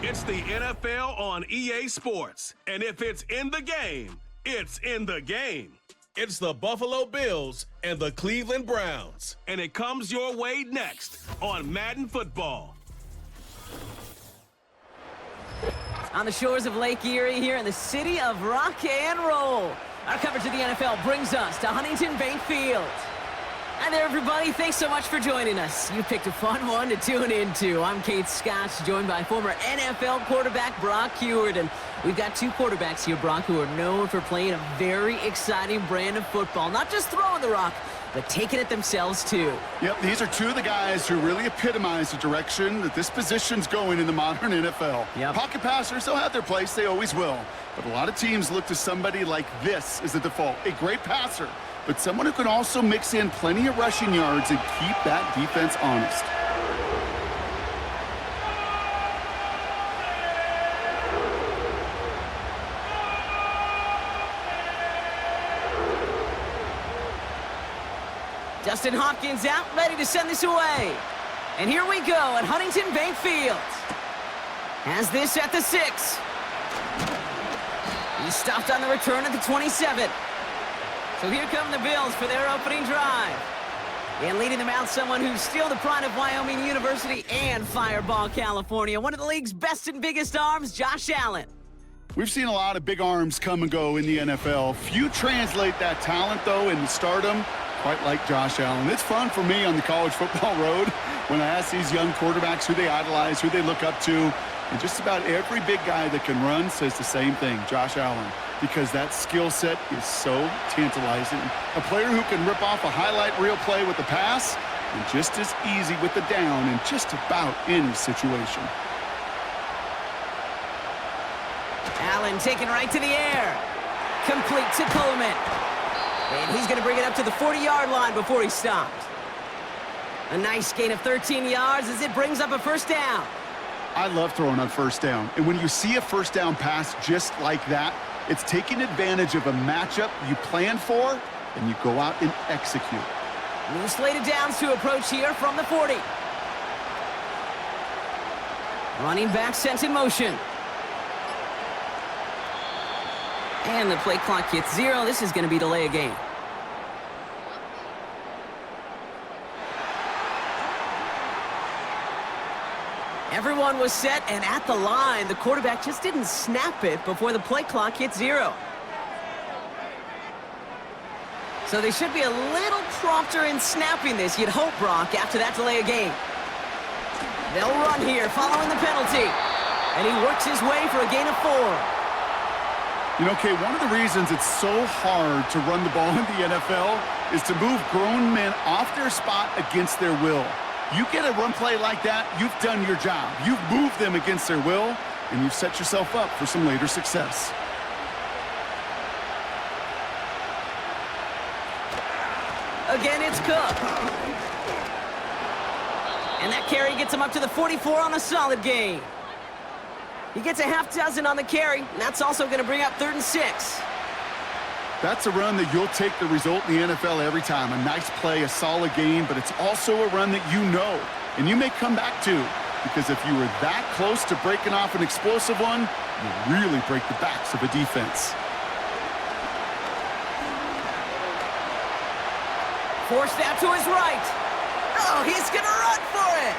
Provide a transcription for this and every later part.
It's the NFL on EA Sports. And if it's in the game, it's in the game. It's the Buffalo Bills and the Cleveland Browns. And it comes your way next on Madden Football. On the shores of Lake Erie here in the city of rock and roll, our coverage of the NFL brings us to Huntington Bank Field. Hi there, everybody. Thanks so much for joining us. You picked a fun one to tune into. I'm Kate Scott, joined by former NFL quarterback Brock Huard. And we've got two quarterbacks here, Brock, who are known for playing a very exciting brand of football. Not just throwing the rock, but taking it themselves, too. Yep, these are two of the guys who really epitomize the direction that this position's going in the modern NFL. Yep. Pocket passers, they'll have their place. They always will. But a lot of teams look to somebody like this as the default. A great passer, but someone who can also mix in plenty of rushing yards and keep that defense honest. Justin Hopkins out, ready to send this away. And here we go at Huntington Bank Field. Has this at the 6. He stopped on the return at the 27. So here come the Bills for their opening drive. And leading them out, someone who's still the pride of Wyoming University and Fireball, California. One of the league's best and biggest arms, Josh Allen. We've seen a lot of big arms come and go in the NFL. Few translate that talent, though, into stardom, quite like Josh Allen. It's fun for me on the college football road when I ask these young quarterbacks who they idolize, who they look up to. And just about every big guy that can run says the same thing, Josh Allen, because that skill set is so tantalizing. A player who can rip off a highlight reel play with the pass and just as easy with the down in just about any situation. Allen taken right to the air. Complete to Coleman. And he's going to bring it up to the 40-yard line before he stops. A nice gain of 13 yards as it brings up a first down. I love throwing on first down. And when you see a first down pass just like that, it's taking advantage of a matchup you planned for, and you go out and execute. New slated downs to approach here from the 40. Running back sent in motion. And the play clock hits 0. This is going to be delay a game. Everyone was set and at the line. The quarterback just didn't snap it before the play clock hit 0. So they should be a little prompter in snapping this, you'd hope, Brock, after that delay of game. They'll run here following the penalty. And he works his way for a gain of 4. You know, Kay, one of the reasons it's so hard to run the ball in the NFL is to move grown men off their spot against their will. You get a run play like that, you've done your job. You've moved them against their will, and you've set yourself up for some later success. Again, it's Cook. And that carry gets him up to the 44 on a solid gain. He gets a half dozen on the carry, and that's also going to bring up 3rd and 6. That's a run that you'll take the result in the NFL every time. A nice play, a solid game, but it's also a run that you know, and you may come back to, because if you were that close to breaking off an explosive one, you really break the backs of a defense. Forced out to his right. Oh, he's going to run for it.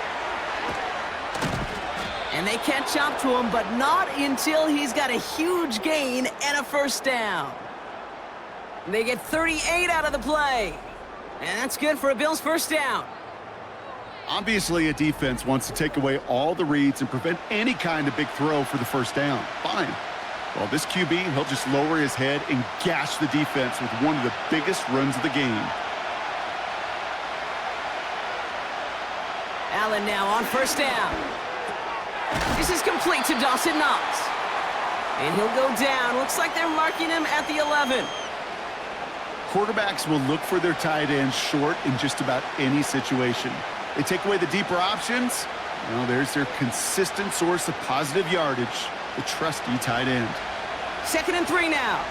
And they catch up to him, but not until he's got a huge gain and a first down. They get 38 out of the play. And that's good for a Bills first down. Obviously, a defense wants to take away all the reads and prevent any kind of big throw for the first down. Fine. Well, this QB, he'll just lower his head and gash the defense with one of the biggest runs of the game. Allen now on first down. This is complete to Dawson Knox. And he'll go down. Looks like they're marking him at the 11. Quarterbacks will look for their tight end short in just about any situation. They take away the deeper options. Well, there's their consistent source of positive yardage, the trusty tight end. 2nd and 3 now.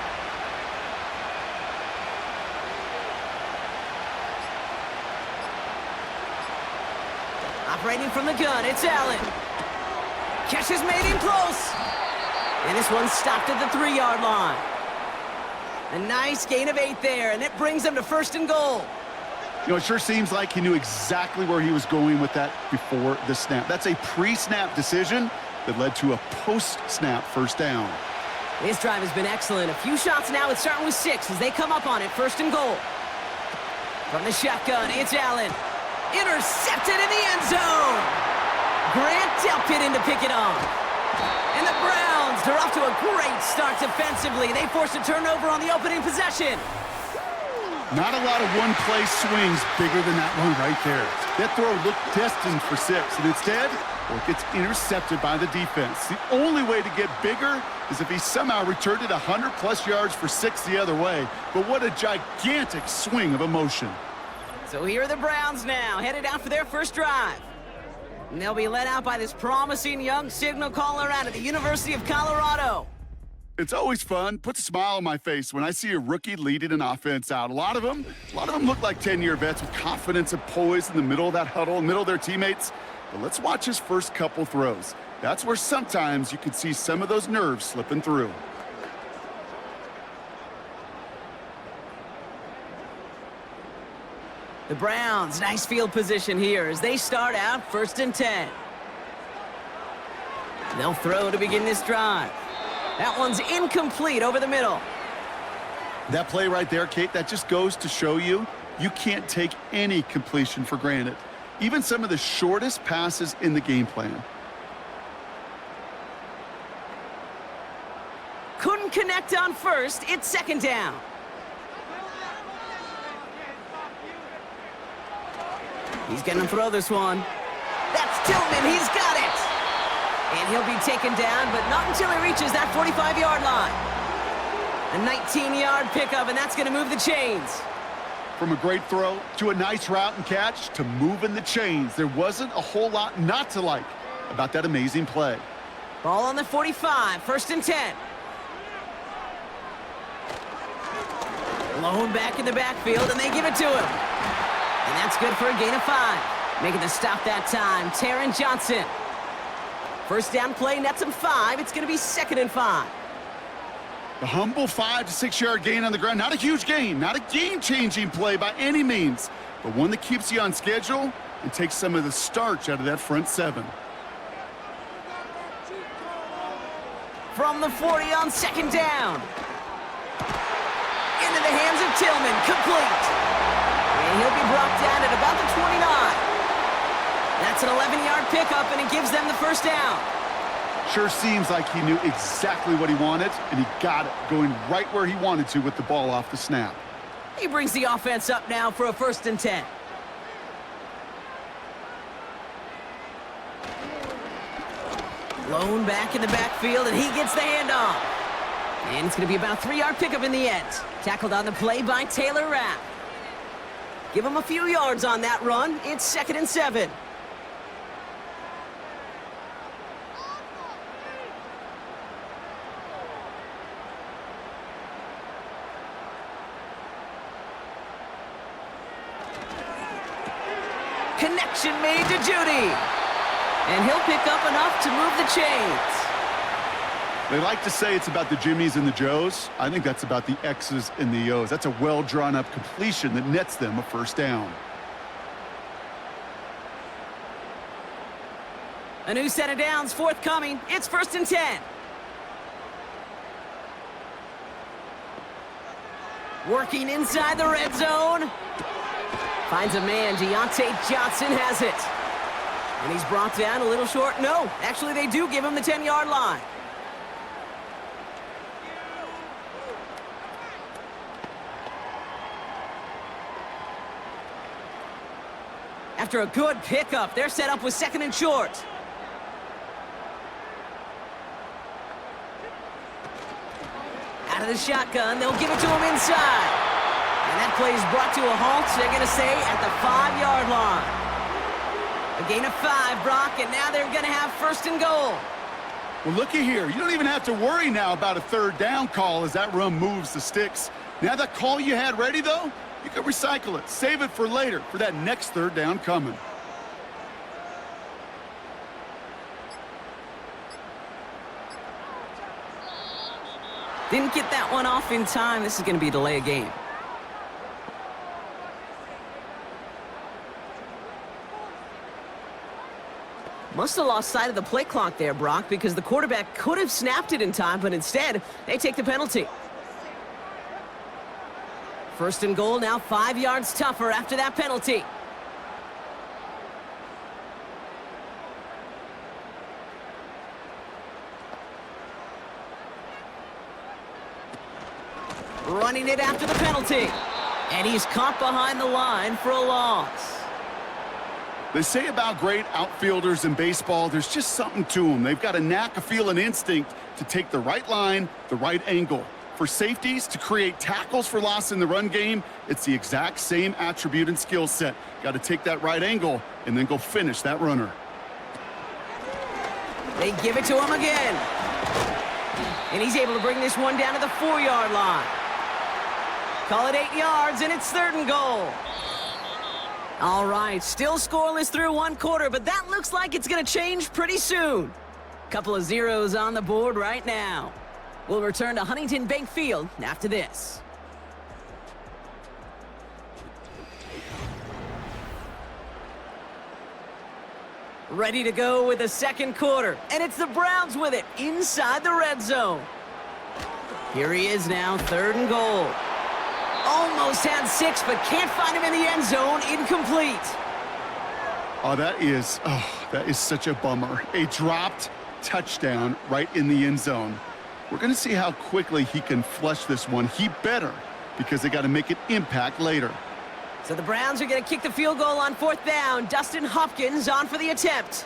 Operating from the gun, it's Allen. Catch is made in close. And this one stopped at the 3-yard line. A nice gain of 8 there, and it brings them to 1st and goal. You know, it sure seems like he knew exactly where he was going with that before the snap. That's a pre-snap decision that led to a post-snap 1st down. This drive has been excellent. A few shots now. It's starting with 6 as they come up on it. 1st and goal. From the shotgun, it's Allen. Intercepted in the end zone. Grant Delpit in to pick it off. And the Browns, they're off to a great start defensively. They forced a turnover on the opening possession. Not a lot of one-play swings bigger than that one right there. That throw looked destined for 6, and instead, it gets intercepted by the defense. The only way to get bigger is if he somehow returned it 100-plus yards for 6 the other way. But what a gigantic swing of emotion. So here are the Browns now, headed out for their first drive. And they'll be led out by this promising young signal caller out of the University of Colorado. It's always fun, puts a smile on my face when I see a rookie leading an offense out. A lot of them look like 10-year vets with confidence and poise in the middle of that huddle, in the middle of their teammates. But let's watch his first couple throws. That's where sometimes you can see some of those nerves slipping through. The Browns, nice field position here as they start out 1st and 10. They'll throw to begin this drive. That one's incomplete over the middle. That play right there, Kate, that just goes to show you can't take any completion for granted. Even some of the shortest passes in the game plan. Couldn't connect on 1st. It's 2nd down. He's going to throw this one. That's Tillman. He's got it. And he'll be taken down, but not until he reaches that 45-yard line. A 19-yard pickup, and that's going to move the chains. From a great throw to a nice route and catch to moving the chains, there wasn't a whole lot not to like about that amazing play. Ball on the 45, 1st and 10. Blown back in the backfield, and they give it to him. And that's good for a gain of 5. Making the stop that time, Taron Johnson. 1st down play, nets him 5. It's going to be 2nd and 5. The humble 5 to 6 yard gain on the ground. Not a huge gain, not a game-changing play by any means, but one that keeps you on schedule and takes some of the starch out of that front 7. From the 40 on 2nd down. Into the hands of Tillman, complete. And he'll be brought down at about the 29. That's an 11-yard pickup, and it gives them the 1st down. Sure seems like he knew exactly what he wanted, and he got it, going right where he wanted to with the ball off the snap. He brings the offense up now for a 1st and 10. Blown back in the backfield, and he gets the handoff. And it's going to be about a 3-yard pickup in the end. Tackled on the play by Taylor Rapp. Give him a few yards on that run. It's 2nd and 7. Connection made to Judy. And he'll pick up enough to move the chains. They like to say it's about the Jimmies and the Joes. I think that's about the X's and the O's. That's a well-drawn-up completion that nets them a 1st down. A new set of downs forthcoming. It's 1st and 10. Working inside the red zone. Finds a man. Deontay Johnson has it. And he's brought down a little short. No, actually they do give him the 10-yard line. After a good pickup, they're set up with 2nd and short. Out of the shotgun, they'll give it to him inside. And that play is brought to a halt, they're going to say, at the 5-yard line. A gain of 5, Brock, and now they're going to have 1st and goal. Well, looky here. You don't even have to worry now about a 3rd down call as that run moves the Stix. Now that call you had ready, though, you can recycle it. Save it for later, for that next 3rd down coming. Didn't get that one off in time. This is going to be a delay of game. Must have lost sight of the play clock there, Brock, because the quarterback could have snapped it in time, but instead, they take the penalty. First and goal, now 5 yards tougher after that penalty. Running it after the penalty. And he's caught behind the line for a loss. They say about great outfielders in baseball, there's just something to them. They've got a knack, a feel, an instinct to take the right line, the right angle. For safeties, to create tackles for loss in the run game, it's the exact same attribute and skill set. Got to take that right angle and then go finish that runner. They give it to him again. And he's able to bring this one down to the 4-yard line. Call it 8 yards, and it's 3rd and goal. All right, still scoreless through 1 quarter, but that looks like it's going to change pretty soon. Couple of zeros on the board right now. We'll return to Huntington Bank Field after this. Ready to go with the 2nd quarter, and it's the Browns with it inside the red zone. Here he is now, 3rd and goal. Almost had 6, but can't find him in the end zone. Incomplete. Oh, that is such a bummer. A dropped touchdown right in the end zone. We're going to see how quickly he can flush this one. He better, because they got to make an impact later. So the Browns are going to kick the field goal on 4th down. Dustin Hopkins on for the attempt.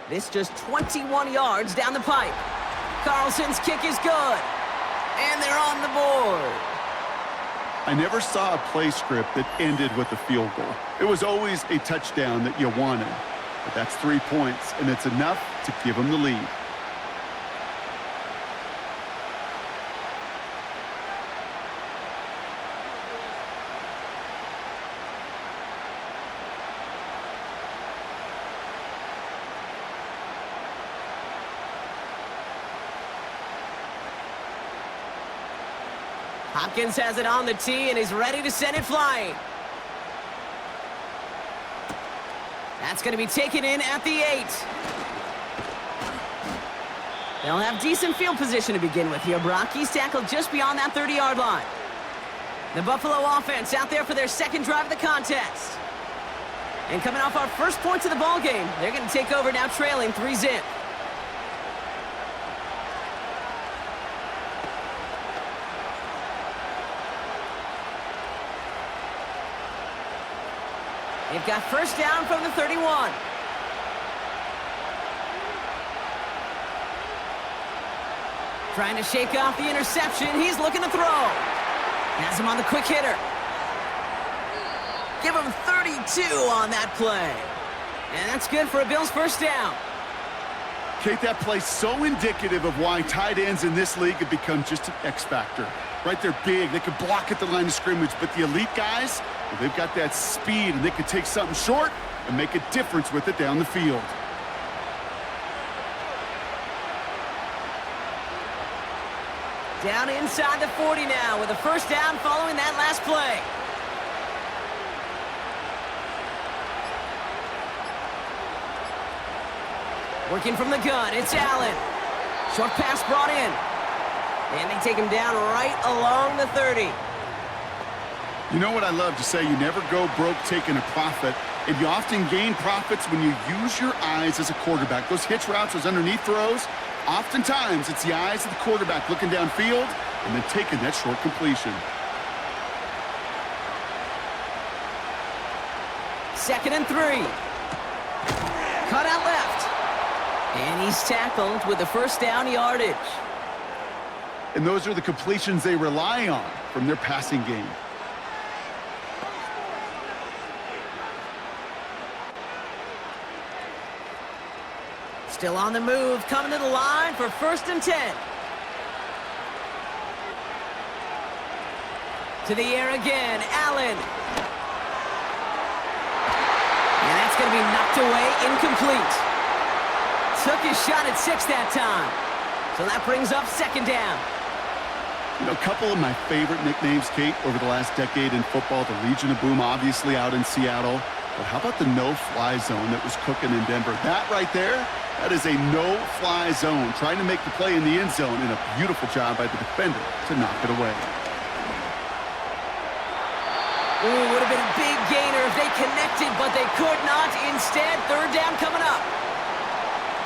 This just 21 yards down the pipe. Carlson's kick is good. And they're on the board. I never saw a play script that ended with a field goal. It was always a touchdown that you wanted. But that's 3 points, and it's enough to give them the lead. Hopkins has it on the tee, and he's ready to send it flying. That's going to be taken in at the 8. They'll have decent field position to begin with here. Brock, he's tackled just beyond that 30-yard line. The Buffalo offense out there for their 2nd drive of the contest. And coming off our first points of the ball game, they're going to take over now trailing 3-zip. They've got first down from the 31. Trying to shake off the interception. He's looking to throw. Has him on the quick hitter. Give him 32 on that play. And that's good for a Bills first down. Kate, that play so indicative of why tight ends in this league have become just an X factor. Right, they're big. They can block at the line of scrimmage, but the elite guys, well, they've got that speed, and they can take something short and make a difference with it down the field. Down inside the 40 now with a first down following that last play. Working from the gun, it's Allen. Short pass brought in. And they take him down right along the 30. You know what I love to say? You never go broke taking a profit, and you often gain profits when you use your eyes as a quarterback. Those hitch routes, those underneath throws, oftentimes it's the eyes of the quarterback looking downfield and then taking that short completion. 2nd and 3. Cut out left. And he's tackled with the first down yardage. And those are the completions they rely on from their passing game. Still on the move, coming to the line for 1st and 10. To the air again, Allen. And that's going to be knocked away, incomplete. Took his shot at 6 that time. So that brings up 2nd down. You know, a couple of my favorite nicknames, Kate, over the last decade in football. The Legion of Boom, obviously, out in Seattle. But how about the no-fly zone that was cooking in Denver? That right there, that is a no-fly zone, trying to make the play in the end zone, and a beautiful job by the defender to knock it away. Ooh, would have been a big gainer if they connected, but they could not. Instead, third down coming up.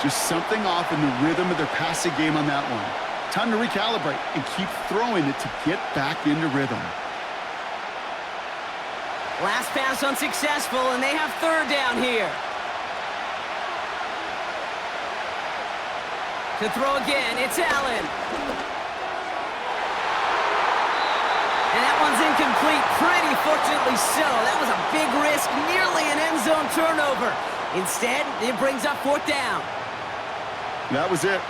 Just something off in the rhythm of their passing game on that one. Time to recalibrate and keep throwing it to get back into rhythm. Last pass unsuccessful, and they have third down here. To throw again, it's Allen. And that one's incomplete, pretty fortunately so. That was a big risk, nearly an end zone turnover. Instead, it brings up fourth down. That was it.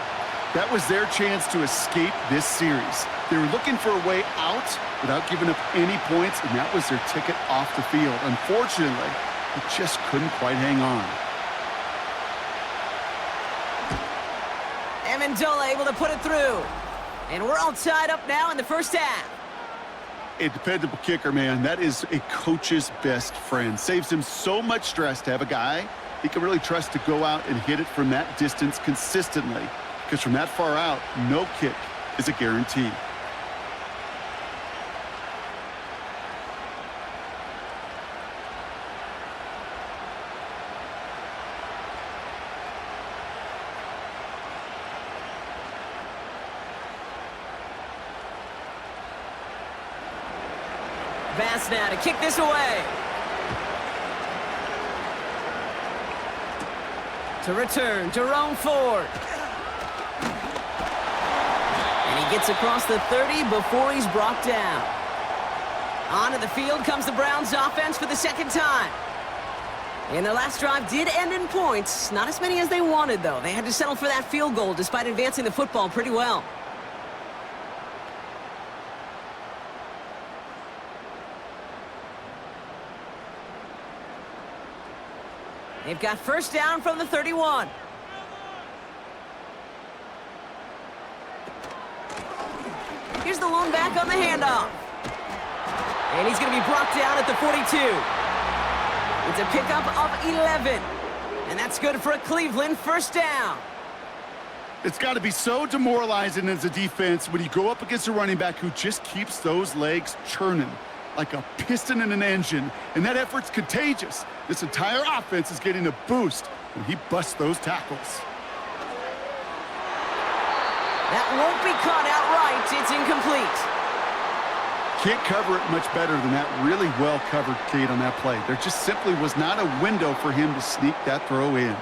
That was their chance to escape this series. They were looking for a way out without giving up any points, and that was their ticket off the field. Unfortunately, they just couldn't quite hang on. Amendola able to put it through. And we're all tied up now in the first half. A dependable kicker, man. That is a coach's best friend. Saves him so much stress to have a guy he can really trust to go out and hit it from that distance consistently. Because from that far out, no kick is a guarantee. Bass now to kick this away. To return, Jerome Ford. And he gets across the 30 before he's brought down. Onto the field comes the Browns offense for the second time. And their last drive did end in points. Not as many as they wanted, though. They had to settle for that field goal despite advancing the football pretty well. They've got first down from the 31. Here's the lone back on the handoff. And he's going to be brought down at the 42. It's a pickup of 11. And that's good for a Cleveland first down. It's got to be so demoralizing as a defense when you go up against a running back who just keeps those legs churning like a piston in an engine, and that effort's contagious. This entire offense is getting a boost when he busts those tackles. That won't be caught outright. It's incomplete. Can't cover it much better than that. Really well covered, Kate, on that play. There just simply was not a window for him to sneak that throw in.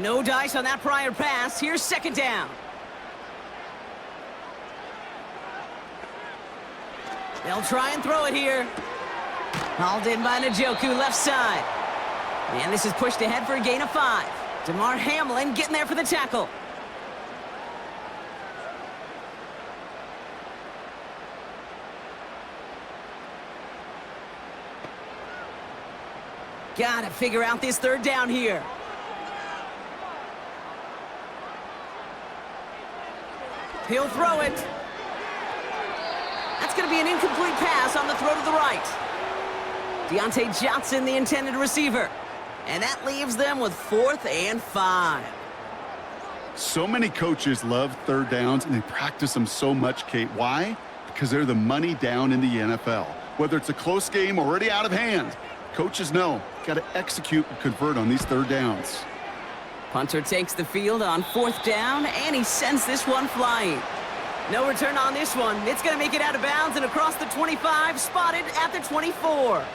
No dice on that prior pass. Here's second down. They'll try and throw it here. Hauled in by Njoku, left side. And this is pushed ahead for a gain of 5. DeMar Hamlin getting there for the tackle. Gotta figure out this third down here. He'll throw it. That's going to be an incomplete pass on the throw to the right. Deontay Johnson, the intended receiver. And that leaves them with 4th and 5. So many coaches love third downs, and they practice them so much, Kate. Why? Because they're the money down in the NFL. Whether it's a close game already out of hand, coaches know got to execute and convert on these third downs. Punter takes the field on 4th down, and he sends this one flying. No return on this one. It's going to make it out of bounds and across the 25, spotted at the 24.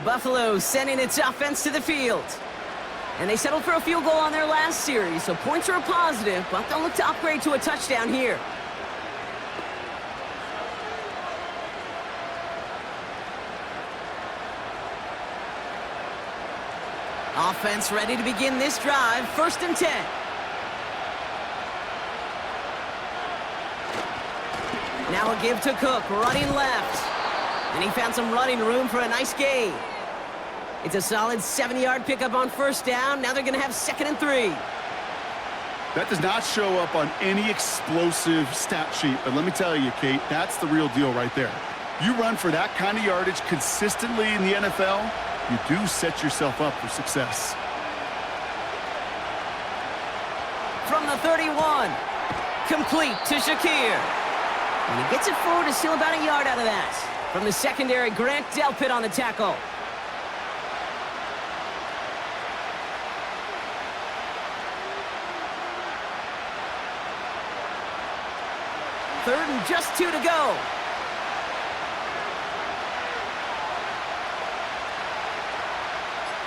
Buffalo sending its offense to the field. And they settled for a field goal on their last series, so points are a positive, but they'll look to upgrade to a touchdown here. Offense ready to begin this drive, 1st and 10. Now a give to Cook, running left. And he found some running room for a nice gain. It's a solid 70-yard pickup on 1st down. Now they're going to have 2nd and 3. That does not show up on any explosive stat sheet, but let me tell you, Kate, that's the real deal right there. You run for that kind of yardage consistently in the NFL, you do set yourself up for success. From the 31, complete to Shedeur. And he gets it forward to steal about a yard out of that. From the secondary, Grant Delpit on the tackle. Third and just 2 to go.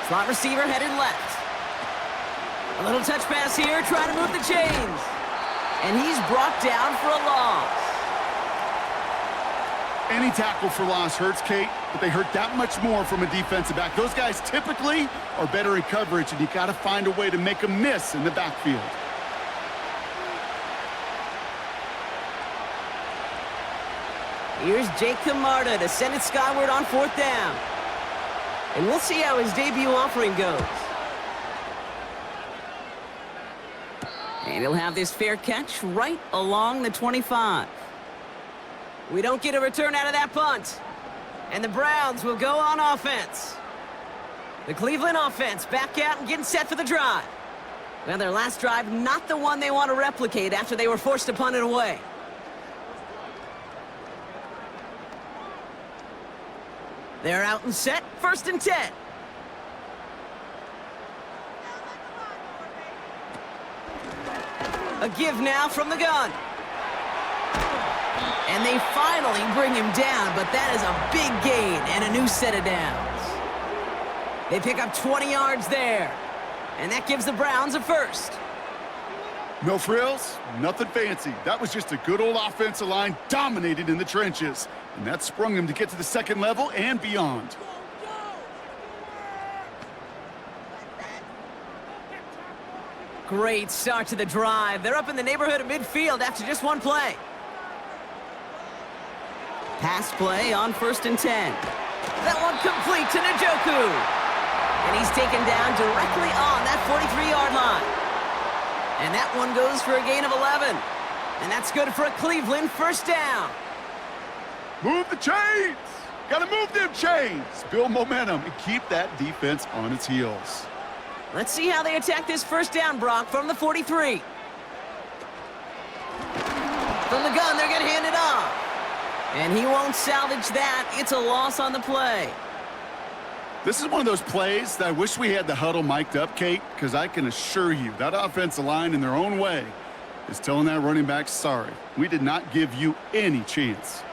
Slot receiver headed left. A little touch pass here, trying to move the chains. And he's brought down for a loss. Any tackle for loss hurts, Kate, but they hurt that much more from a defensive back. Those guys typically are better in coverage, and you got to find a way to make them miss in the backfield. Here's Jake Camarda to send it skyward on 4th down. And we'll see how his debut offering goes. And he'll have this fair catch right along the 25. We don't get a return out of that punt. And the Browns will go on offense. The Cleveland offense back out and getting set for the drive. Well, their last drive, not the one they want to replicate after they were forced to punt it away. They're out and set, 1st and 10. A give now from the gun. And they finally bring him down, but that is a big gain and a new set of downs. They pick up 20 yards there, and that gives the Browns a 1st. No frills, nothing fancy. That was just a good old offensive line dominated in the trenches. And that sprung them to get to the 2nd level and beyond. Great start to the drive. They're up in the neighborhood of midfield after just one play. Pass play on 1st and 10. That one complete to Njoku. And he's taken down directly on that 43-yard line. And that one goes for a gain of 11. And that's good for a Cleveland 1st down. Move the chains! Gotta move them chains! Build momentum and keep that defense on its heels. Let's see how they attack this 1st down, Brock, from the 43. From the gun, they're gonna hand it off. And he won't salvage that. It's a loss on the play. This is one of those plays that I wish we had the huddle mic'd up, Kate, because I can assure you that offensive line in their own way is telling that running back, sorry, we did not give you any chance.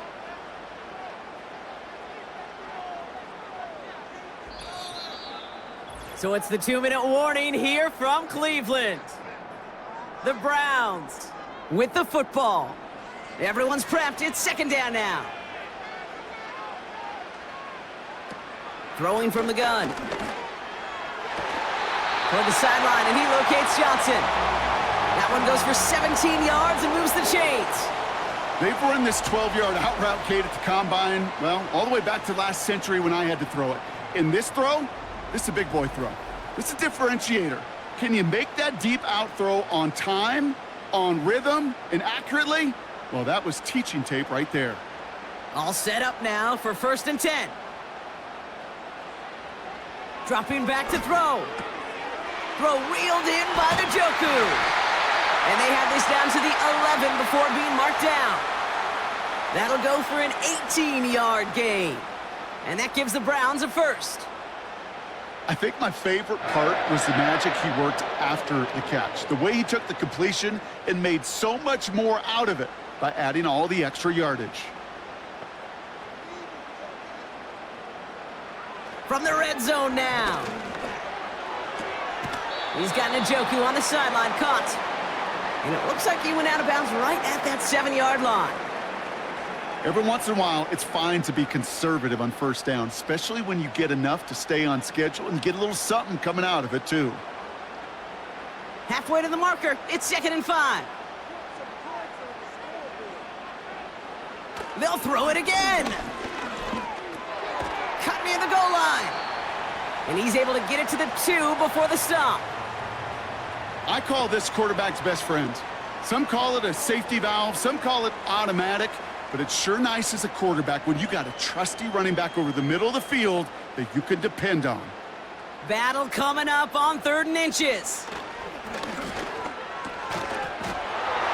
So it's the 2-minute warning here from Cleveland. The Browns with the football. Everyone's prepped. It's 2nd down now. Throwing from the gun. Toward the sideline, and he locates Johnson. That one goes for 17 yards and moves the chains. They've run this 12-yard out route, Kate, at the combine, well, all the way back to last century when I had to throw it. In this throw, this is a big boy throw. This is a differentiator. Can you make that deep out throw on time, on rhythm, and accurately? Well, that was teaching tape right there. All set up now for 1st and 10. Dropping back to throw. Throw reeled in by Njoku. And they have this down to the 11 before being marked down. That'll go for an 18-yard gain. And that gives the Browns a 1st. I think my favorite part was the magic he worked after the catch. The way he took the completion and made so much more out of it by adding all the extra yardage. From the red zone now. He's got Njoku on the sideline, caught. And it looks like he went out of bounds right at that 7-yard line. Every once in a while, it's fine to be conservative on 1st down, especially when you get enough to stay on schedule and get a little something coming out of it, too. Halfway to the marker, it's 2nd and 5. They'll throw it again. Cut near the goal line. And he's able to get it to the 2 before the stop. I call this quarterback's best friend. Some call it a safety valve, some call it automatic, but it's sure nice as a quarterback when you got a trusty running back over the middle of the field that you can depend on. Battle coming up on 3rd and inches.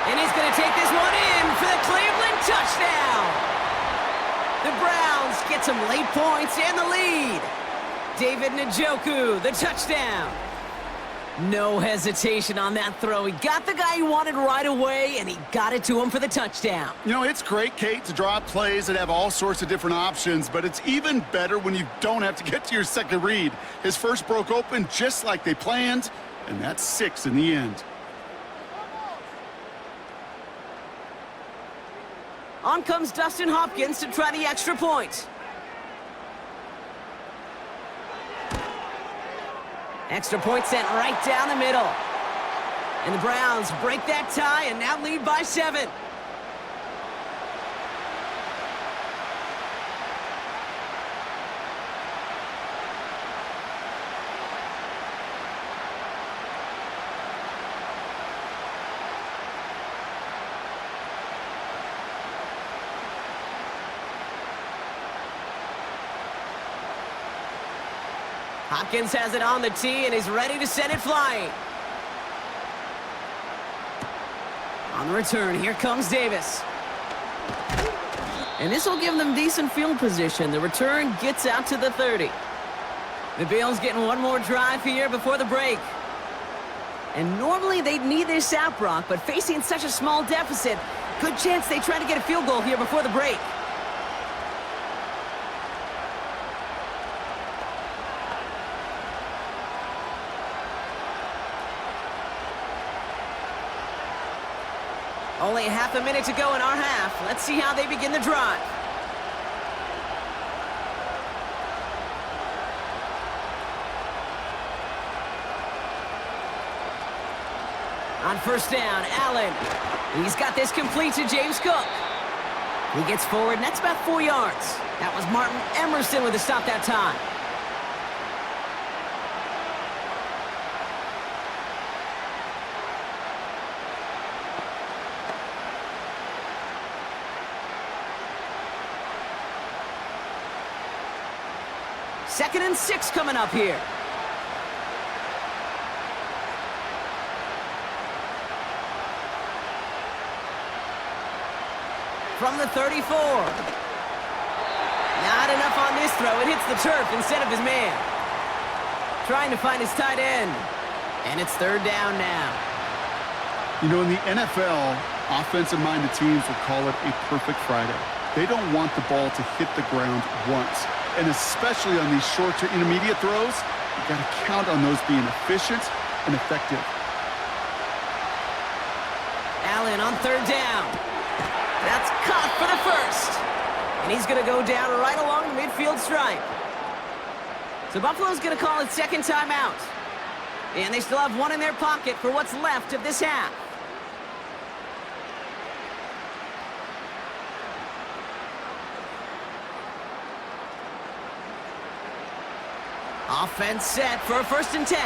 And he's going to take this one in for the Cleveland touchdown. The Browns get some late points and the lead. David Njoku, the touchdown. No hesitation on that throw. He got the guy he wanted right away, and he got it to him for the touchdown. You know, it's great, Kate, to draw up plays that have all sorts of different options, but it's even better when you don't have to get to your second read. His first broke open just like they planned, and that's 6 in the end. On comes Dustin Hopkins to try the extra point. Extra point sent right down the middle. And the Browns break that tie and now lead by 7. Hopkins has it on the tee, and he's ready to send it flying. On the return, here comes Davis. And this will give them decent field position. The return gets out to the 30. The Bills getting one more drive here before the break. And normally they'd need this out, Brock, but facing such a small deficit, good chance they try to get a field goal here before the break. Only half a minute to go in our half. Let's see how they begin the drive. On first down, Allen. He's got this complete to James Cook. He gets forward, and that's about 4 yards. That was Martin Emerson with the stop that time. Second and 6 coming up here. From the 34. Not enough on this throw. It hits the turf instead of his man. Trying to find his tight end. And it's 3rd down now. You know, in the NFL, offensive-minded teams will call it a perfect Friday. They don't want the ball to hit the ground once. And especially on these short to intermediate throws, you've got to count on those being efficient and effective. Allen on 3rd down. That's caught for the first. And he's going to go down right along the midfield stripe. So Buffalo's going to call it second timeout. And they still have one in their pocket for what's left of this half. Offense set for a 1st and 10.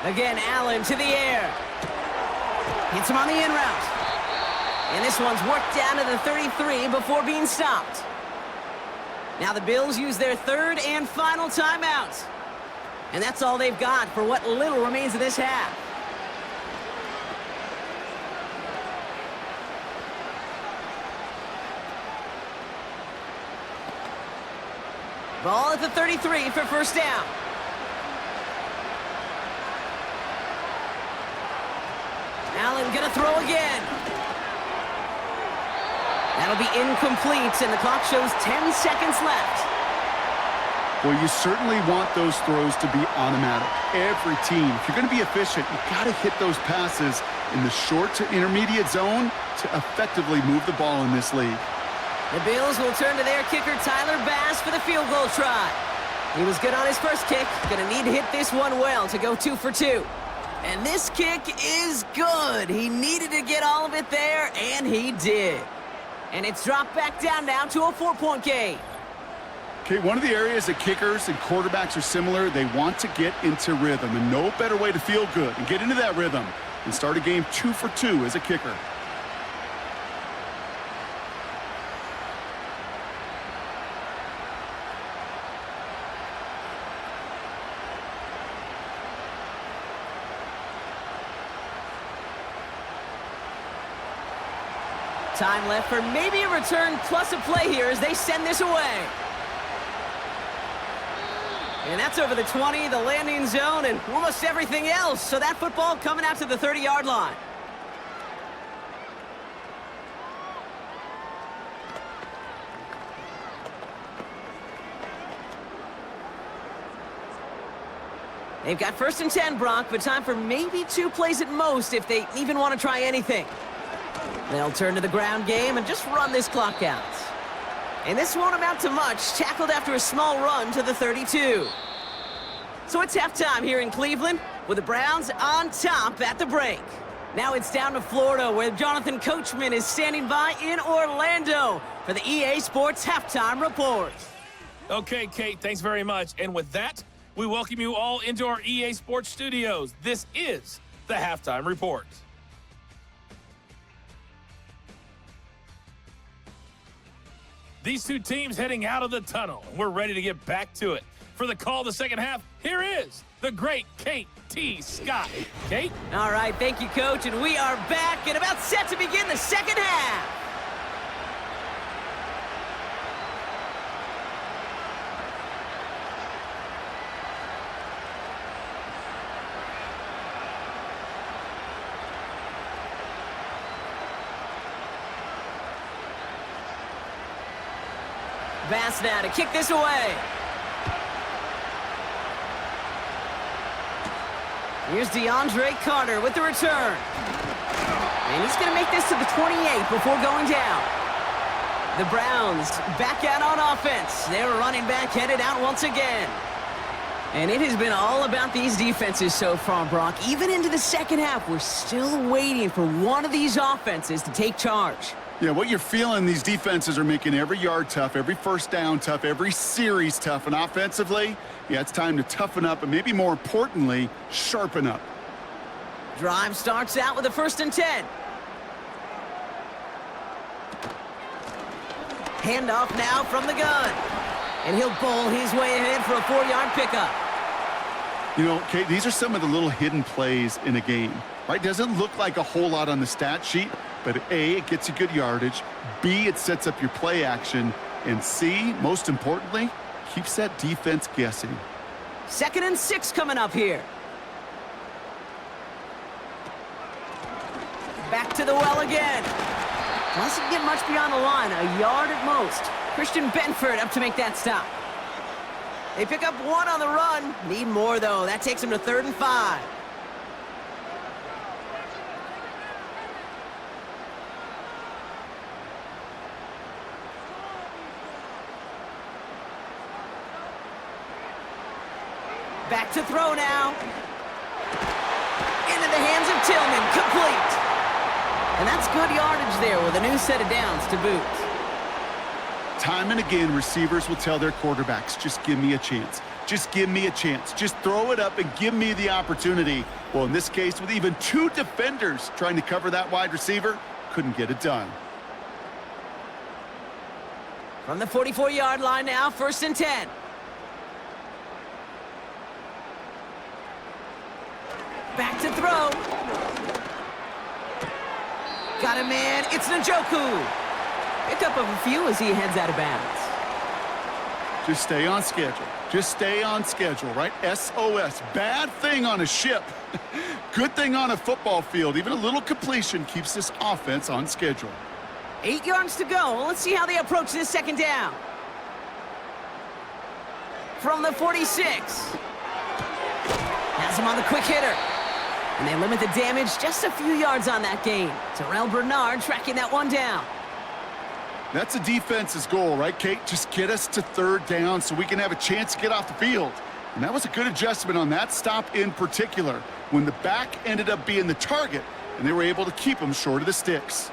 Again, Allen to the air. Hits him on the in route. And this one's worked down to the 33 before being stopped. Now the Bills use their 3rd and final timeout. And that's all they've got for what little remains of this half. Ball at the 33 for first down. Allen gonna throw again. That'll be incomplete, and the clock shows 10 seconds left. Well, you certainly want those throws to be automatic. Every team, if you're going to be efficient, you've got to hit those passes in the short to intermediate zone to effectively move the ball in this league. The Bills will turn to their kicker, Tyler Bass, for the field goal try. He was good on his first kick. Gonna need to hit this one well to go 2 for 2. And this kick is good. He needed to get all of it there, and he did. And it's dropped back down now to a 4-point game. Okay, one of the areas that kickers and quarterbacks are similar, they want to get into rhythm, and no better way to feel good and get into that rhythm and start a game 2 for 2 as a kicker. Time left for maybe a return plus a play here as they send this away. And that's over the 20, the landing zone, and almost everything else. So that football coming out to the 30-yard line. They've got 1st and 10, Brock, but time for maybe 2 plays at most if they even want to try anything. They'll turn to the ground game and just run this clock out. And this won't amount to much, tackled after a small run to the 32. So it's halftime here in Cleveland with the Browns on top at the break. Now it's down to Florida where Jonathan Coachman is standing by in Orlando for the EA Sports Halftime Report. Okay, Kate, thanks very much. And with that, we welcome you all into our EA Sports studios. This is the Halftime Report. These two teams heading out of the tunnel. We're ready to get back to it. For the call of the second half, here is the great Kate T. Scott. Kate? All right, thank you, Coach. And we are back and about set to begin the second half. Pass now to kick this away. Here's DeAndre Carter with the return. And he's going to make this to the 28 before going down. The Browns back out on offense. Their running back headed out once again. And it has been all about these defenses so far, Brock. Even into the second half, we're still waiting for one of these offenses to take charge. Yeah, what you're feeling, these defenses are making every yard tough, every first down tough, every series tough. And offensively, yeah, it's time to toughen up and maybe more importantly, sharpen up. Drive starts out with a 1st and 10. Handoff now from the gun. And he'll bowl his way ahead for a 4-yard pickup. You know, Kate, these are some of the little hidden plays in a game, right? Doesn't look like a whole lot on the stat sheet, but A, it gets you good yardage, B, it sets up your play action, and C, most importantly, keeps that defense guessing. 2nd and 6 coming up here. Back to the well again. Doesn't get much beyond the line, a yard at most. Christian Benford up to make that stop. They pick up 1 on the run. Need more, though. That takes them to 3rd and 5. Back to throw now. Into the hands of Tillman. Complete. And that's good yardage there with a new set of downs to boot. Time and again, receivers will tell their quarterbacks, just give me a chance. Just give me a chance. Just throw it up and give me the opportunity. Well, in this case, with even 2 defenders trying to cover that wide receiver, couldn't get it done. From the 44-yard line now, 1st and 10. Back to throw. Got a man. It's Njoku. Pickup of a few as he heads out of bounds. Just stay on schedule. Just stay on schedule, right? SOS. Bad thing on a ship. Good thing on a football field. Even a little completion keeps this offense on schedule. 8 yards to go. Let's see how they approach this 2nd down. From the 46. Has him on the quick hitter. And they limit the damage just a few yards on that gain. Terrell Bernard tracking that one down. That's a defense's goal, right, Kate? Just get us to 3rd down so we can have a chance to get off the field. And that was a good adjustment on that stop in particular, when the back ended up being the target, and they were able to keep him short of the sticks.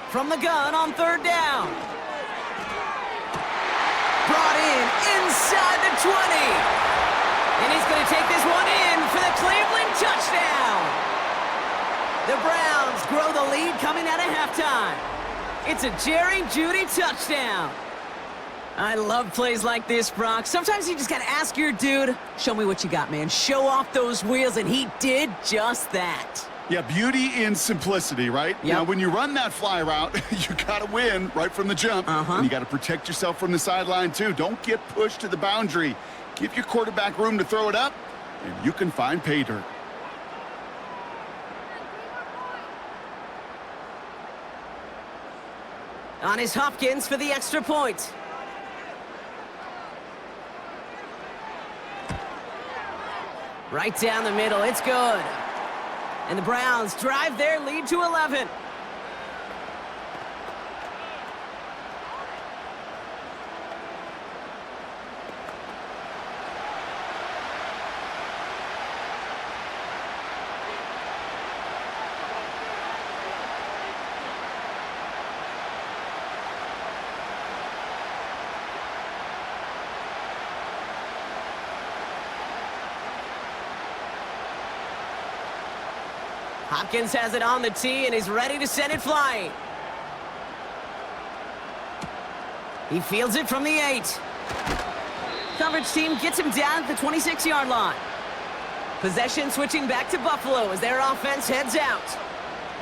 From the gun on 3rd down. inside the 20. And he's going to take this one in for the Cleveland touchdown. The Browns grow the lead coming out of halftime. It's a Jerry Jeudy touchdown. I love plays like this, Brock. Sometimes you just got to ask your dude, show me what you got, man. Show off those wheels, and he did just that. Yeah, beauty in simplicity, right? Yep. Now, when you run that fly route, you got to win right from the jump. And you got to protect yourself from the sideline, too. Don't get pushed to the boundary. Give your quarterback room to throw it up, and you can find pay dirt. On is Hopkins for the extra point. Right down the middle, it's good. And the Browns drive their lead to 11. Hopkins has it on the tee and is ready to send it flying. He fields it from the 8. Coverage team gets him down at the 26-yard line. Possession switching back to Buffalo as their offense heads out.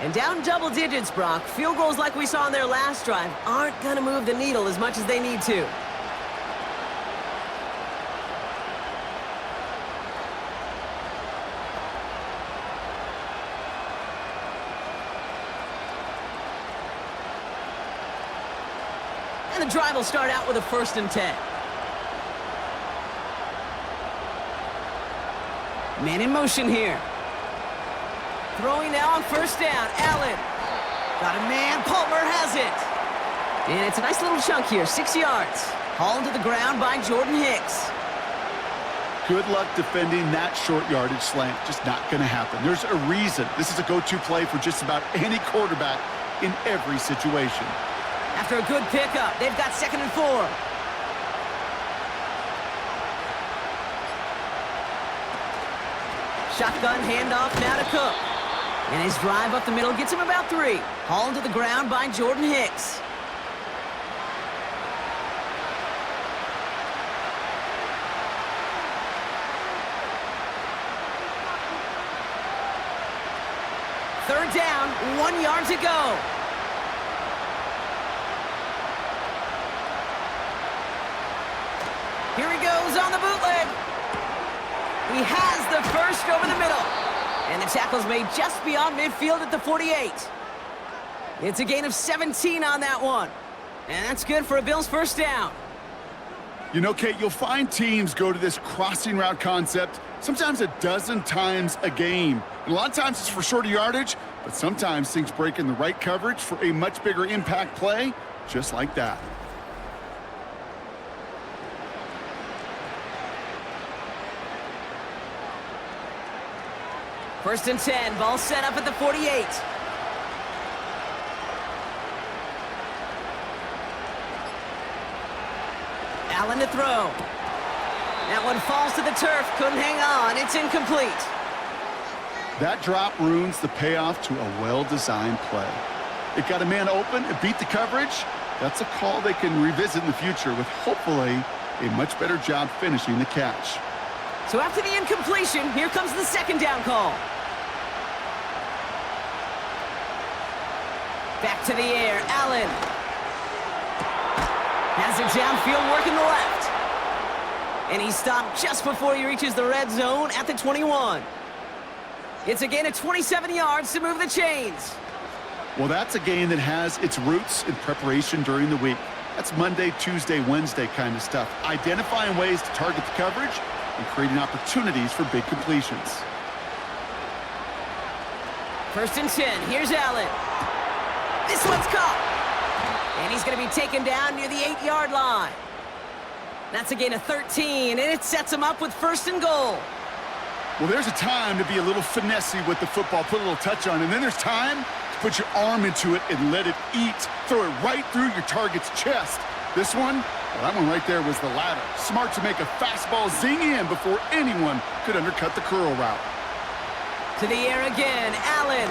And down double digits, Brock. Field goals like we saw on their last drive aren't going to move the needle as much as they need to. And the drive will start out with a 1st and 10. Man in motion here. Throwing now on 1st down. Allen. Got a man. Palmer has it. And it's a nice little chunk here. 6 yards. Hauled to the ground by Jordan Hicks. Good luck defending that short yardage slant. Just not going to happen. There's a reason. This is a go-to play for just about any quarterback in every situation. After a good pickup, they've got 2nd and 4. Shotgun handoff now to Cook. And his drive up the middle gets him about 3. Hauled to the ground by Jordan Hicks. Third down, 1 yard to go. Here he goes on the bootleg. He has the first over the middle. And the tackle's made just beyond midfield at the 48. It's a gain of 17 on that one. And that's good for a Bills 1st down. You know, Kate, you'll find teams go to this crossing route concept sometimes a dozen times a game. And a lot of times it's for shorter yardage, but sometimes things break in the right coverage for a much bigger impact play, just like that. First and 10, ball set up at the 48. Allen to throw. That one falls to the turf, couldn't hang on, it's incomplete. That drop ruins the payoff to a well-designed play. It got a man open, it beat the coverage. That's a call they can revisit in the future with hopefully a much better job finishing the catch. So after the incompletion, here comes the 2nd down call. Back to the air, Allen. Has it downfield, working the left. And he stopped just before he reaches the red zone at the 21. It's a gain of 27 yards to move the chains. Well, that's a game that has its roots in preparation during the week. That's Monday, Tuesday, Wednesday kind of stuff. Identifying ways to target the coverage and creating opportunities for big completions. 1st and 10, here's Allen. This one's caught. And he's going to be taken down near the 8-yard line. That's a gain of 13, and it sets him up with 1st and goal. Well, there's a time to be a little finessey with the football, put a little touch on, and then there's time to put your arm into it and let it eat. Throw it right through your target's chest. This one, Well, that one right there was the ladder. Smart to make a fastball zing in before anyone could undercut the curl route. To the air again, Allen.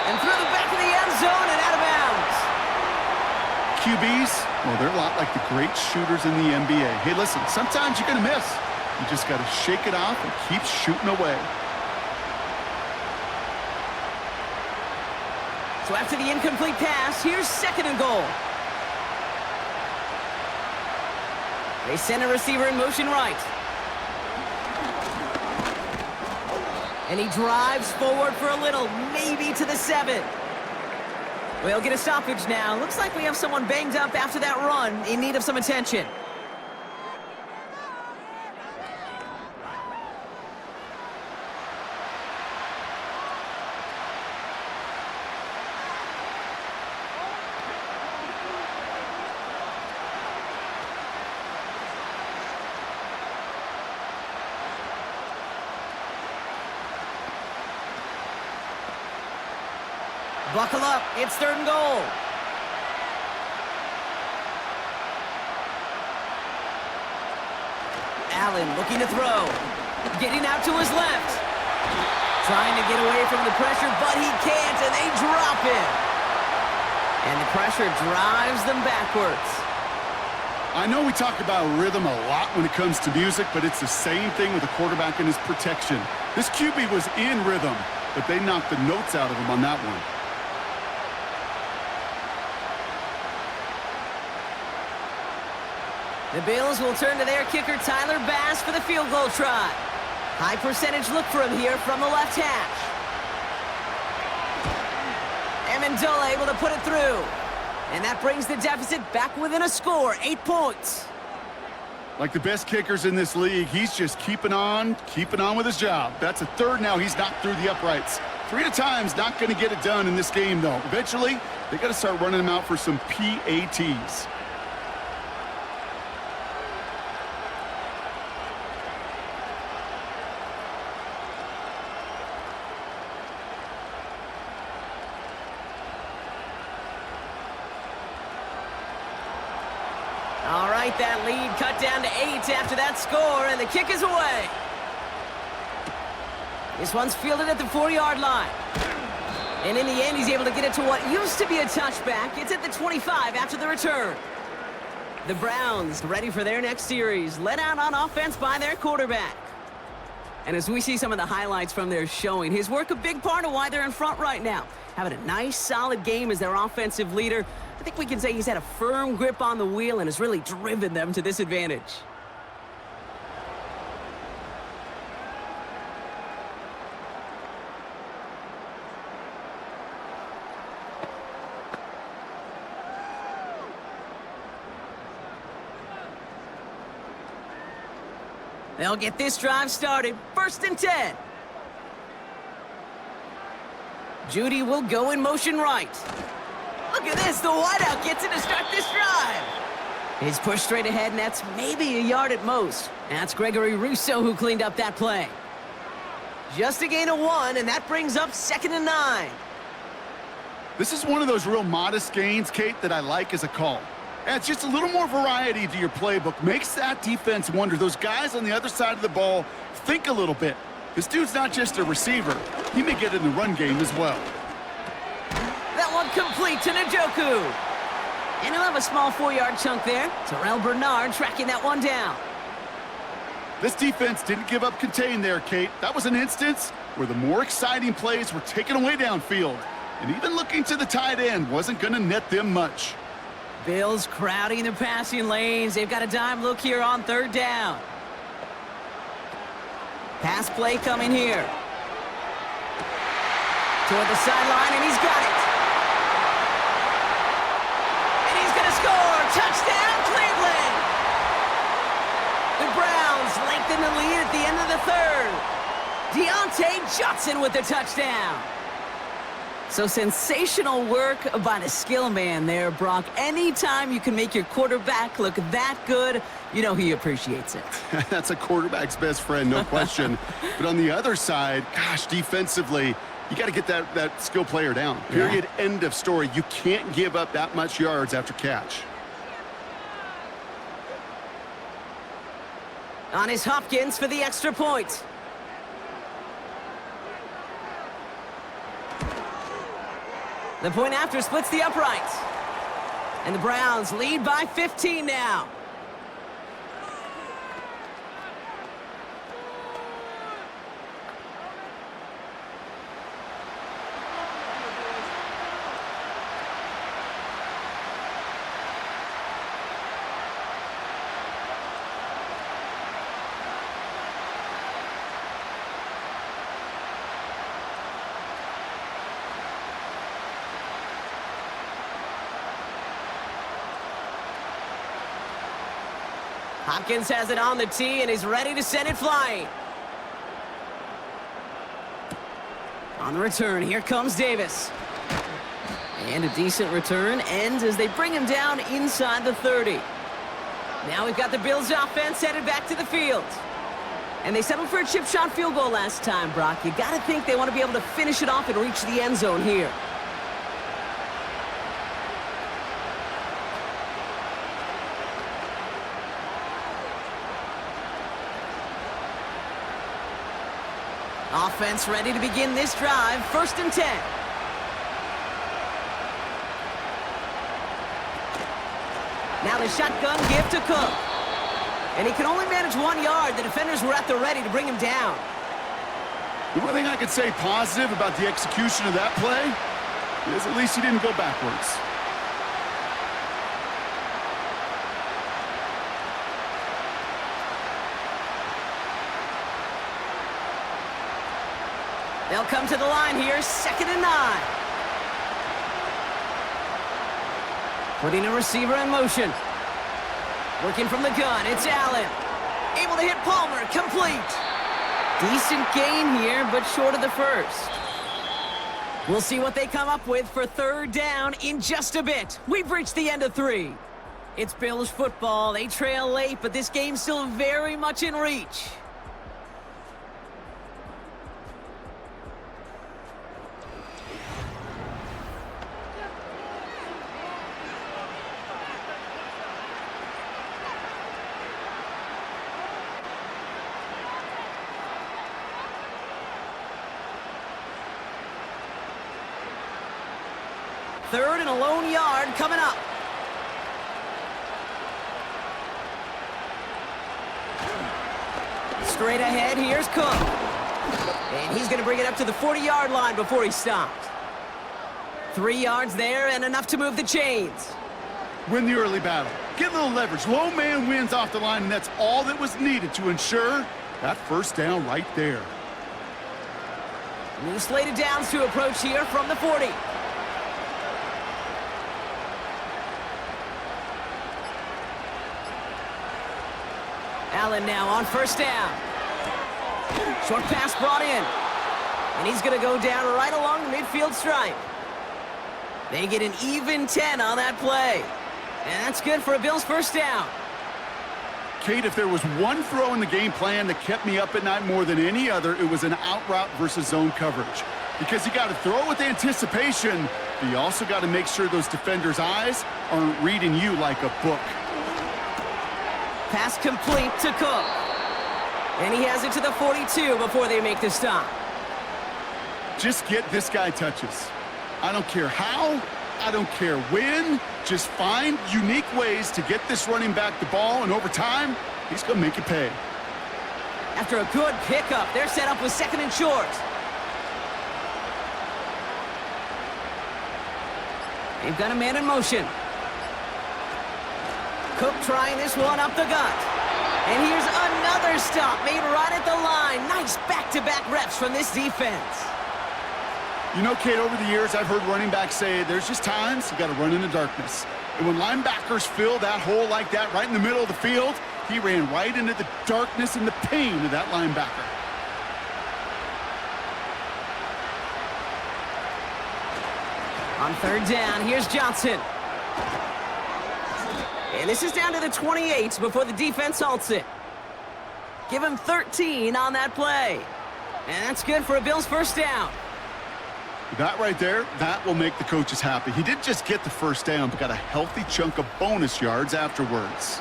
And through the back of the end zone and out of bounds. QBs, well, they're a lot like the great shooters in the NBA. Hey, listen, sometimes you're going to miss. You just got to shake it off and keep shooting away. So after the incomplete pass, here's 2nd and goal. They send a receiver in motion right. And he drives forward for a little, maybe to the 7. We'll get a stoppage now. Looks like we have someone banged up after that run, in need of some attention. Buckle up, it's 3rd and goal. Allen looking to throw. Getting out to his left. Trying to get away from the pressure, but he can't, and they drop it. And the pressure drives them backwards. I know we talk about rhythm a lot when it comes to music, but it's the same thing with a quarterback and his protection. This QB was in rhythm, but they knocked the notes out of him on that one. The Bills will turn to their kicker, Tyler Bass, for the field goal try. High percentage look for him here from the left hash. Amendola able to put it through. And that brings the deficit back within a score, 8 points. Like the best kickers in this league, he's just keeping on with his job. That's a 3rd now. He's knocked through the uprights. 3 at a time's not going to get it done in this game, though. Eventually, they got to start running him out for some PATs. All right, that lead cut down to 8 after that score, and the kick is away. This one's fielded at the 4-yard line. And in the end, he's able to get it to what used to be a touchback. It's at the 25 after the return. The Browns ready for their next series, led out on offense by their quarterback. And as we see some of the highlights from their showing, his work a big part of why they're in front right now. Having a nice, solid game as their offensive leader. I think we can say he's had a firm grip on the wheel and has really driven them to this advantage. They'll get this drive started. 1st and 10. Judy will go in motion right. Look at this, the wideout gets it to start this drive. He's pushed straight ahead, and that's maybe a yard at most. That's Gregory Rousseau who cleaned up that play. Just a gain of 1, and that brings up 2nd and 9. This is one of those real modest gains, Kate, that I like as a call. Adds just a little more variety to your playbook. Makes that defense wonder. Those guys on the other side of the ball think a little bit. This dude's not just a receiver. He may get in the run game as well. That one complete to Njoku. And he'll have a small 4-yard chunk there. Terrell Bernard tracking that one down. This defense didn't give up contain there, Kate. That was an instance where the more exciting plays were taken away downfield. And even looking to the tight end wasn't going to net them much. Bills crowding the passing lanes. They've got a dime look here on 3rd down. Pass play coming here. Toward the sideline, and he's got it. And he's going to score. Touchdown, Cleveland. The Browns lengthen the lead at the end of the 3rd. Deontay Johnson with the touchdown. So sensational work by the skill man there, Brock. Anytime you can make your quarterback look that good, you know he appreciates it. That's a quarterback's best friend, no question. But on the other side, gosh, defensively, you got to get that skill player down. Period. Yeah. End of story. You can't give up that much yards after catch. On is Hopkins for the extra point. The point after splits the uprights. And the Browns lead by 15 now. Hopkins has it on the tee, and he's ready to send it flying. On the return, here comes Davis. And a decent return ends as they bring him down inside the 30. Now we've got the Bills offense headed back to the field. And they settled for a chip shot field goal last time, Brock. You got to think they want to be able to finish it off and reach the end zone here. Offense ready to begin this drive. 1st and 10. Now the shotgun give to Cook. And he can only manage 1 yard. The defenders were at the ready to bring him down. The one thing I could say positive about the execution of that play is at least he didn't go backwards. They'll come to the line here, 2nd and 9. Putting a receiver in motion. Working from the gun, it's Allen. Able to hit Palmer, complete. Decent gain here, but short of the first. We'll see what they come up with for 3rd down in just a bit. We've reached the end of 3. It's Bills football. They trail late, but this game's still very much in reach. Third and a lone yard coming up. Straight ahead, here's Cook. And he's going to bring it up to the 40-yard line before he stops. 3 yards there and enough to move the chains. Win the early battle. Get a little leverage. Low man wins off the line, and that's all that was needed to ensure that 1st down right there. New slated downs to approach here from the 40. Allen now on 1st down. Short pass brought in. And he's going to go down right along the midfield stripe. They get an even 10 on that play. And that's good for a Bills 1st down. Kate, if there was one throw in the game plan that kept me up at night more than any other, it was an out route versus zone coverage. Because you got to throw with anticipation, but you also got to make sure those defenders' eyes aren't reading you like a book. Pass complete to Cook. And he has it to the 42 before they make the stop. Just get this guy touches. I don't care how, I don't care when. Just find unique ways to get this running back the ball, and over time, he's going to make it pay. After a good pickup, they're set up with 2nd and short. They've got a man in motion. Cook trying this one up the gut. And here's another stop made right at the line. Nice back-to-back reps from this defense. You know, Kate, over the years, I've heard running backs say there's just times you got to run in the darkness. And when linebackers fill that hole like that right in the middle of the field, he ran right into the darkness and the pain of that linebacker. On 3rd down, here's Johnson. And this is down to the 28 before the defense halts it. Give him 13 on that play. And that's good for a Bills 1st down. That right there, that will make the coaches happy. He didn't just get the 1st down, but got a healthy chunk of bonus yards afterwards.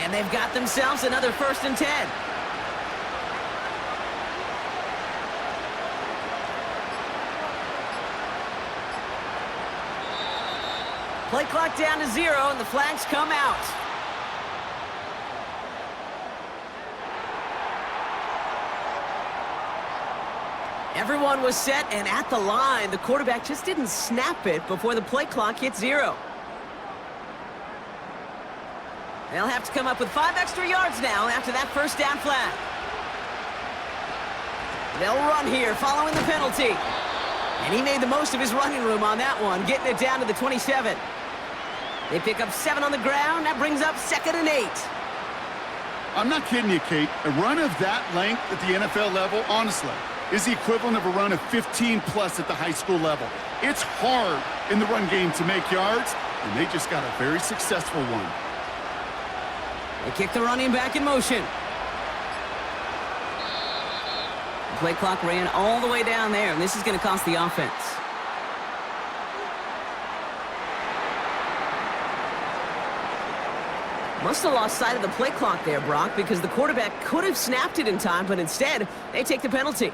And they've got themselves another 1st and 10. Play clock down to 0, and the flags come out. Everyone was set and at the line. The quarterback just didn't snap it before the play clock hit 0. They'll have to come up with 5 extra yards now after that 1st down flag. They'll run here following the penalty. And he made the most of his running room on that one, getting it down to the 27. They pick up 7 on the ground. That brings up 2nd and 8. I'm not kidding you, Kate. A run of that length at the NFL level, honestly, is the equivalent of a run of 15-plus at the high school level. It's hard in the run game to make yards, and they just got a very successful one. They kick the running back in motion. The play clock ran all the way down there, and this is going to cost the offense. Must have lost sight of the play clock there, Brock, because the quarterback could have snapped it in time, but instead, they take the penalty.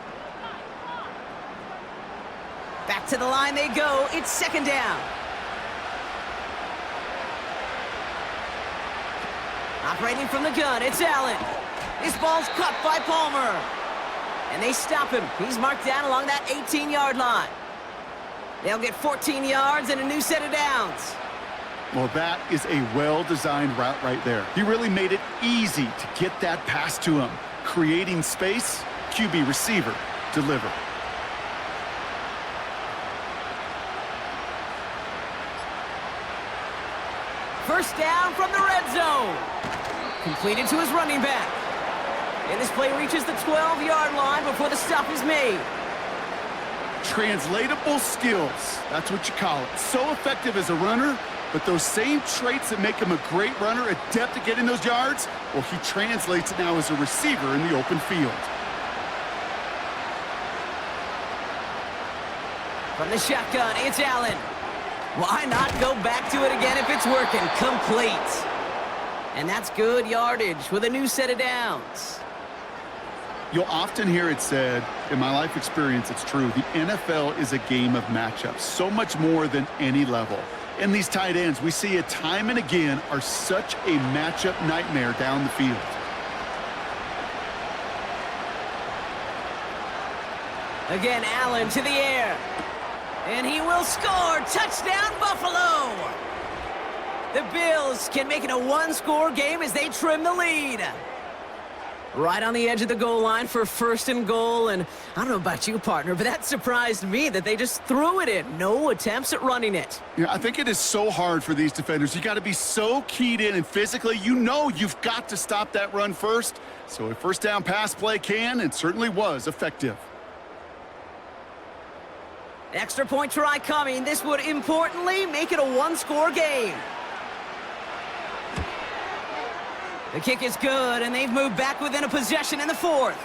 Back to the line they go. It's 2nd down. Operating from the gun, it's Allen. This ball's cut by Palmer. And they stop him. He's marked down along that 18-yard line. They'll get 14 yards and a new set of downs. Well, that is a well-designed route right there. He really made it easy to get that pass to him. Creating space, QB receiver, deliver. First down from the red zone. Completed to his running back. And this play reaches the 12-yard line before the stop is made. Translatable skills, that's what you call it. So effective as a runner, but those same traits that make him a great runner, adept at getting those yards, well, he translates it now as a receiver in the open field. From the shotgun, it's Allen. Why not go back to it again if it's working? Complete. And that's good yardage with a new set of downs. You'll often hear it said, in my life experience, it's true, the NFL is a game of matchups, so much more than any level. And these tight ends, we see it time and again, are such a matchup nightmare down the field. Again, Allen to the air. And he will score. Touchdown, Buffalo! The Bills can make it a one-score game as they trim the lead. Right on the edge of the goal line for 1st and goal. And I don't know about you, partner, but that surprised me that they just threw it in. No attempts at running it. Yeah, I think it is so hard for these defenders. You got to be so keyed in, and physically, you know you've got to stop that run first. So a 1st down pass play can, and certainly was, effective. Extra point try coming. This would importantly make it a one-score game. The kick is good, and they've moved back within a possession in the 4th.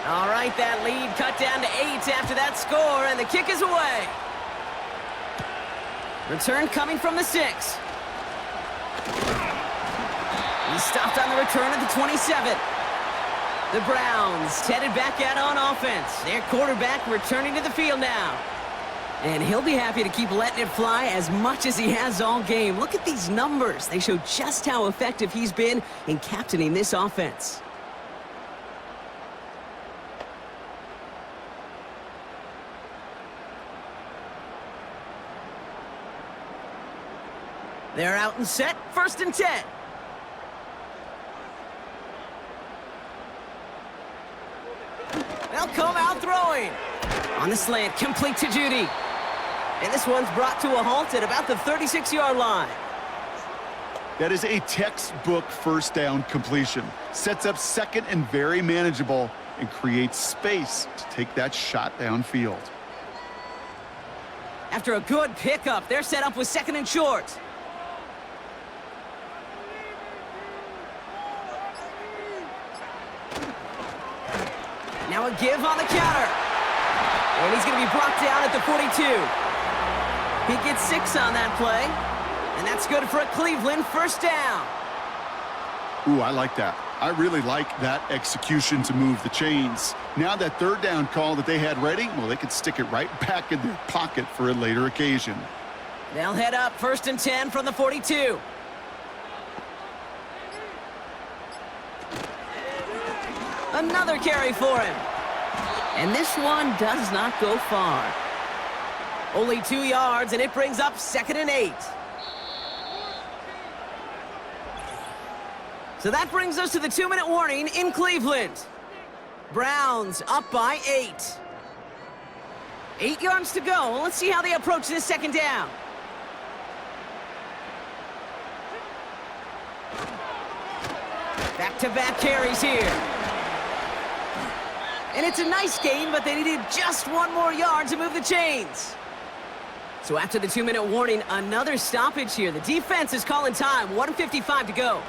All right, that lead cut down to 8 after that score, and the kick is away. Return coming from the 6. He's stopped on the return at the 27. The Browns headed back out on offense. Their quarterback returning to the field now. And he'll be happy to keep letting it fly as much as he has all game. Look at these numbers. They show just how effective he's been in captaining this offense. They're out and set. 1st and 10. They'll come out throwing. On the slant, complete to Judy. And this one's brought to a halt at about the 36-yard line. That is a textbook first down completion. Sets up second and very manageable and creates space to take that shot downfield. After a good pickup, they're set up with second and short. Now a give on the counter. And he's going to be brought down at the 42. He gets 6 on that play. And that's good for a Cleveland first down. Ooh, I like that. I really like that execution to move the chains. Now that third down call that they had ready, well, they could stick it right back in their pocket for a later occasion. They'll head up 1st and 10 from the 42. Another carry for him. And this one does not go far. Only 2 yards, and it brings up 2nd and 8. So that brings us to the 2-minute warning in Cleveland. Browns up by 8. 8 yards to go. Let's see how they approach this second down. Back-to-back carries here. And it's a nice gain, but they needed just 1 more yard to move the chains. So after the 2-minute warning, another stoppage here. The defense is calling time. 1:55 to go.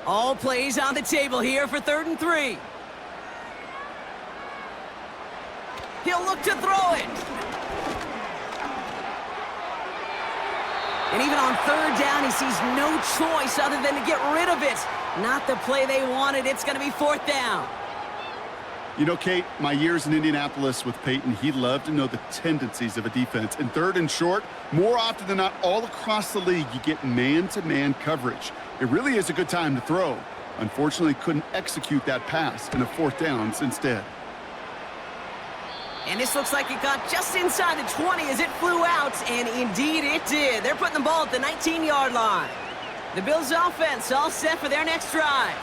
All plays on the table here for 3rd and 3. He'll look to throw it. And even on 3rd down, he sees no choice other than to get rid of it. Not the play they wanted. It's going to be 4th down. You know, Kate, my years in Indianapolis with Peyton, he loved to know the tendencies of a defense. In 3rd and short, more often than not, all across the league, you get man-to-man coverage. It really is a good time to throw. Unfortunately, couldn't execute that pass in a 4th downs instead. And this looks like it got just inside the 20 as it flew out, and indeed it did. They're putting the ball at the 19-yard line. The Bills' offense all set for their next drive.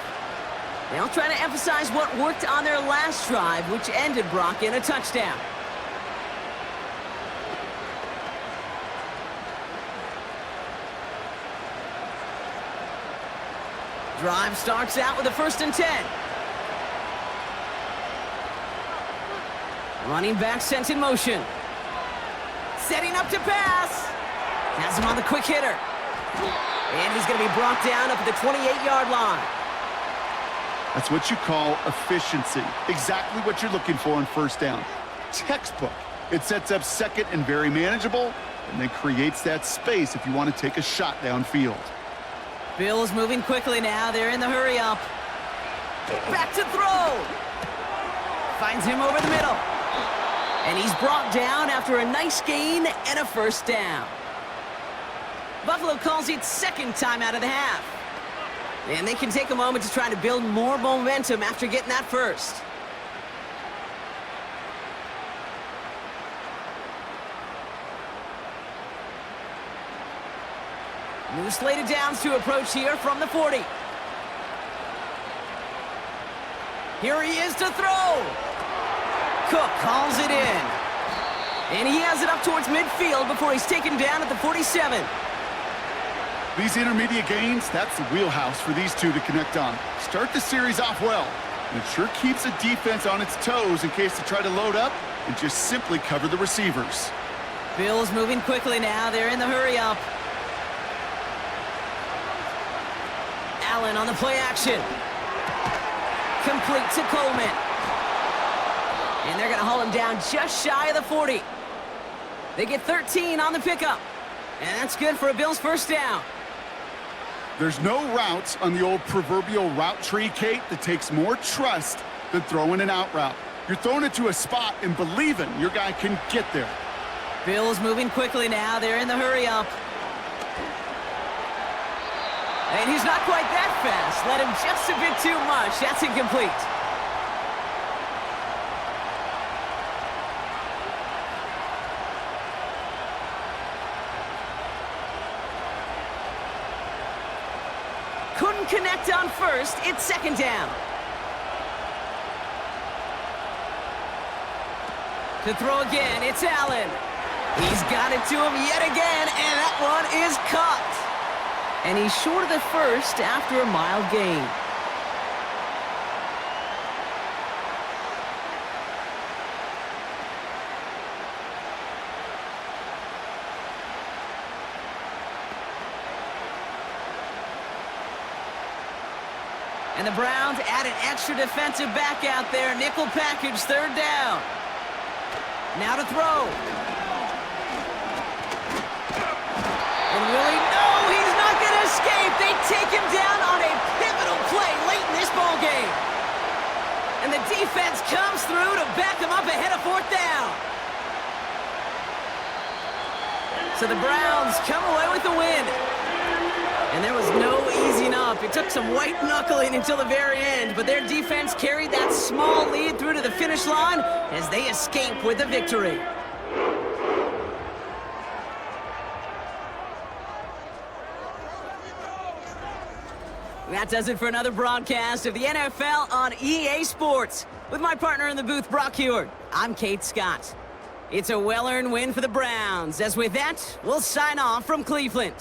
They'll try to emphasize what worked on their last drive, which ended, Brock, in a touchdown. Drive starts out with a 1st and 10. Running back sent in motion. Setting up to pass. Has him on the quick hitter. And he's going to be brought down up at the 28-yard line. That's what you call efficiency. Exactly what you're looking for on 1st down. Textbook. It sets up second and very manageable, and then creates that space if you want to take a shot downfield. Bills moving quickly now. They're in the hurry up. Back to throw. Finds him over the middle. And he's brought down after a nice gain and a 1st down. Buffalo calls it 2nd time out of the half. And they can take a moment to try to build more momentum after getting that first. New slated downs to approach here from the 40. Here he is to throw. Cook calls it in. And he has it up towards midfield before he's taken down at the 47. These intermediate gains, that's the wheelhouse for these two to connect on. Start the series off well. And it sure keeps the defense on its toes in case they try to load up and just simply cover the receivers. Bills moving quickly now. They're in the hurry up. Allen on the play action. Complete to Coleman. And they're going to haul him down just shy of the 40. They get 13 on the pickup. And that's good for a Bills first down. There's no routes on the old proverbial route tree, Kate, that takes more trust than throwing an out route. You're throwing it to a spot and believing your guy can get there. Bills moving quickly now. They're in the hurry up. And he's not quite that fast. Let him just a bit too much. That's incomplete. Couldn't connect on 1st. It's 2nd down. To throw again, it's Allen. He's got it to him yet again, and that one is caught. And he's short of the first after a mild gain. And the Browns add an extra defensive back out there. Nickel package, third down. Now to throw. And Willie, no, he's not going to escape. They take him down on a pivotal play late in this ball game. And the defense comes through to back him up ahead of fourth down. So the Browns come away with the win. And there was no easing up. It took some white knuckling until the very end, but their defense carried that small lead through to the finish line as they escape with the victory. That does it for another broadcast of the NFL on EA Sports. With my partner in the booth, Brock Heward, I'm Kate Scott. It's a well-earned win for the Browns, as with that, we'll sign off from Cleveland.